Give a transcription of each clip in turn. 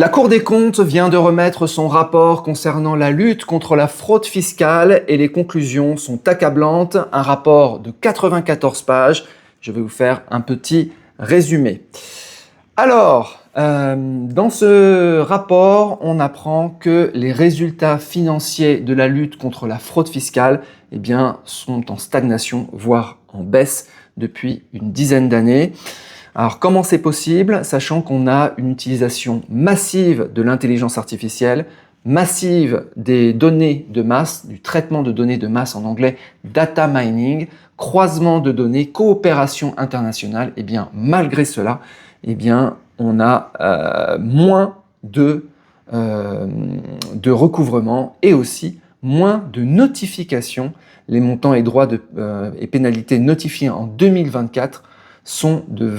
La Cour des comptes vient de remettre son rapport concernant la lutte contre la fraude fiscale et les conclusions sont accablantes. Un rapport de 94 pages. Je vais vous faire un petit résumé. Alors, dans ce rapport, on apprend que les résultats financiers de la lutte contre la fraude fiscale sont en stagnation, voire en baisse depuis une dizaine d'années. Alors, comment c'est possible, sachant qu'on a une utilisation massive de l'intelligence artificielle, massive des données de masse, du traitement de données de masse en anglais, data mining, croisement de données, coopération internationale, malgré cela, on a moins de recouvrement et aussi moins de notifications. Les montants et droits et pénalités notifiés en 2024 sont de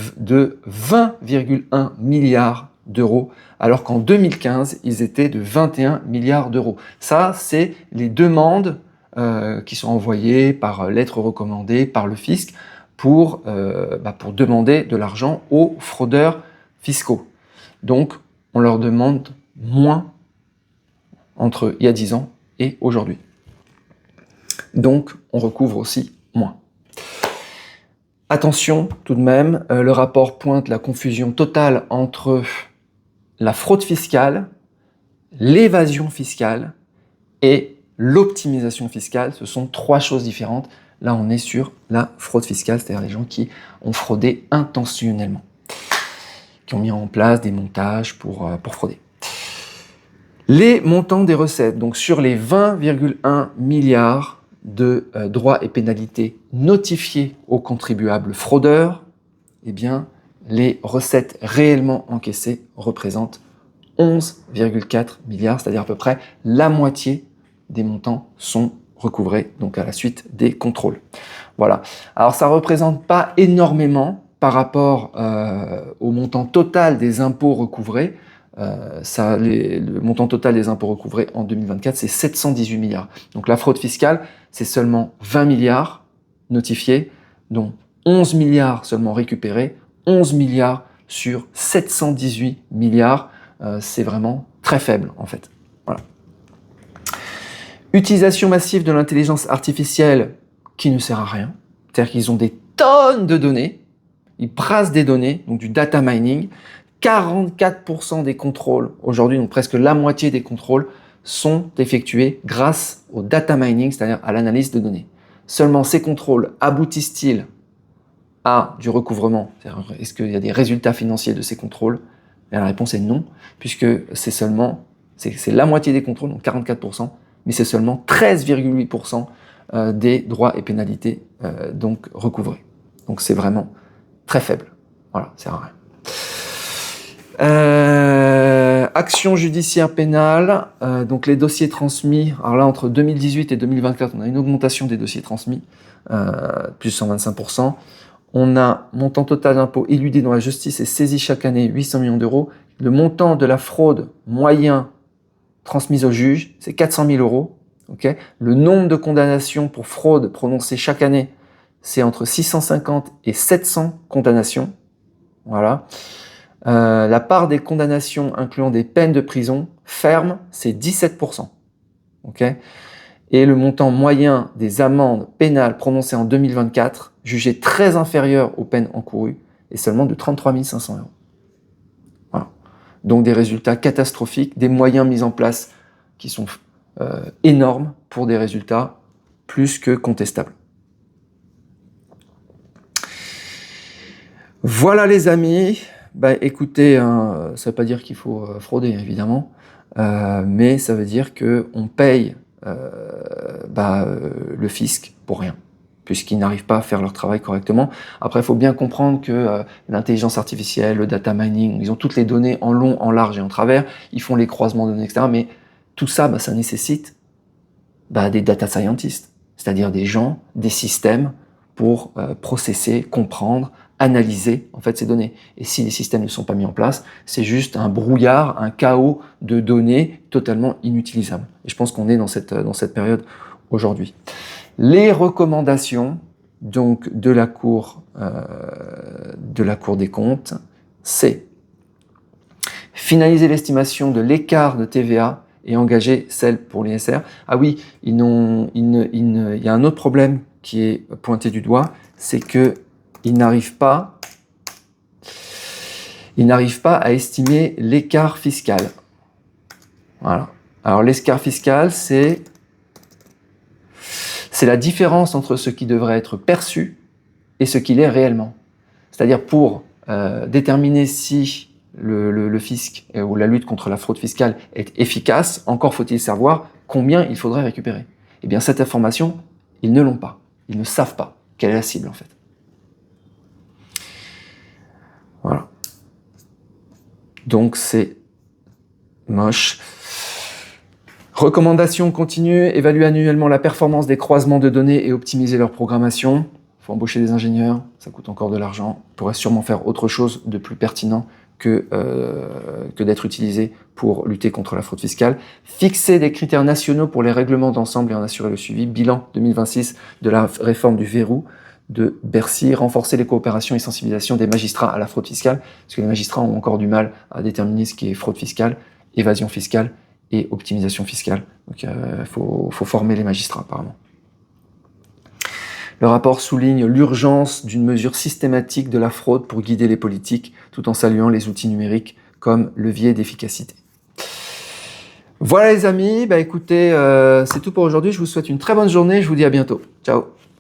20,1 milliards d'euros, alors qu'en 2015, ils étaient de 21 milliards d'euros. Ça, c'est les demandes qui sont envoyées par lettre recommandée par le fisc pour demander de l'argent aux fraudeurs fiscaux. Donc, on leur demande moins entre il y a 10 ans et aujourd'hui. Donc, on recouvre aussi moins. Attention tout de même, le rapport pointe la confusion totale entre la fraude fiscale, l'évasion fiscale et l'optimisation fiscale. Ce sont trois choses différentes. Là, on est sur la fraude fiscale, c'est-à-dire les gens qui ont fraudé intentionnellement, qui ont mis en place des montages pour frauder. Les montants des recettes, donc sur les 20,1 milliards de droits et pénalités notifiés aux contribuables fraudeurs, les recettes réellement encaissées représentent 11,4 milliards, c'est-à-dire à peu près la moitié des montants sont recouvrés, donc à la suite des contrôles. Voilà. Alors ça ne représente pas énormément par rapport au montant total des impôts recouvrés. Le montant total des impôts recouvrés en 2024, c'est 718 milliards. Donc la fraude fiscale, c'est seulement 20 milliards notifiés, dont 11 milliards seulement récupérés, 11 milliards sur 718 milliards. C'est vraiment très faible en fait. Voilà. Utilisation massive de l'intelligence artificielle qui ne sert à rien. C'est-à-dire qu'ils ont des tonnes de données, ils brassent des données, donc du data mining. 44% des contrôles aujourd'hui, donc presque la moitié des contrôles, sont effectués grâce au data mining, c'est-à-dire à l'analyse de données. Seulement ces contrôles aboutissent-ils à du recouvrement? Est-ce qu'il y a des résultats financiers de ces contrôles? Et la réponse est non, puisque c'est la moitié des contrôles, donc 44%, mais c'est seulement 13,8% des droits et pénalités donc recouvrés. Donc c'est vraiment très faible. Voilà, c'est rien. Action judiciaire pénale, donc les dossiers transmis, alors là entre 2018 et 2024, on a une augmentation des dossiers transmis, plus 125%. On a montant total d'impôts éludés dans la justice et saisi chaque année 800 millions d'euros. Le montant de la fraude moyen transmise au juge, c'est 400 000 euros. Okay. Le nombre de condamnations pour fraude prononcées chaque année, c'est entre 650 et 700 condamnations. Voilà. La part des condamnations incluant des peines de prison ferme, c'est 17%. Okay. Et le montant moyen des amendes pénales prononcées en 2024, jugé très inférieur aux peines encourues, est seulement de 33 500 euros. Voilà. Donc des résultats catastrophiques, des moyens mis en place qui sont énormes pour des résultats plus que contestables. Voilà les amis. Écoutez, ça ne veut pas dire qu'il faut frauder, évidemment, mais ça veut dire qu'on paye le fisc pour rien, puisqu'ils n'arrivent pas à faire leur travail correctement. Après, il faut bien comprendre que l'intelligence artificielle, le data mining, ils ont toutes les données en long, en large et en travers, ils font les croisements de données, etc. Mais tout ça, ça nécessite des data scientists, c'est-à-dire des gens, des systèmes pour processer, comprendre, analyser en fait ces données. Et si les systèmes ne sont pas mis en place, c'est juste un brouillard, un chaos de données totalement inutilisables. Et je pense qu'on est dans cette période aujourd'hui. Les recommandations donc de la Cour des comptes, c'est finaliser l'estimation de l'écart de TVA et engager celle pour l'ISR. Ah oui, il y a un autre problème qui est pointé du doigt, c'est qu'ils n'arrivent pas à estimer l'écart fiscal. Voilà. Alors l'écart fiscal, c'est la différence entre ce qui devrait être perçu et ce qu'il est réellement. C'est-à-dire pour déterminer si le fisc ou la lutte contre la fraude fiscale est efficace, encore faut-il savoir combien il faudrait récupérer. Eh bien cette information, ils ne l'ont pas. Ils ne savent pas quelle est la cible en fait. Voilà. Donc c'est moche. Recommandation continue, évaluer annuellement la performance des croisements de données et optimiser leur programmation. Il faut embaucher des ingénieurs, ça coûte encore de l'argent. On pourrait sûrement faire autre chose de plus pertinent que d'être utilisé pour lutter contre la fraude fiscale. Fixer des critères nationaux pour les règlements d'ensemble et en assurer le suivi. Bilan 2026 de la réforme du verrou de Bercy. Renforcer les coopérations et sensibilisation des magistrats à la fraude fiscale, parce que les magistrats ont encore du mal à déterminer ce qui est fraude fiscale, évasion fiscale et optimisation fiscale. Donc il faut former les magistrats apparemment. Le rapport souligne l'urgence d'une mesure systématique de la fraude pour guider les politiques, tout en saluant les outils numériques comme levier d'efficacité. Voilà les amis, écoutez, c'est tout pour aujourd'hui. Je vous souhaite une très bonne journée. Je vous dis à bientôt. Ciao.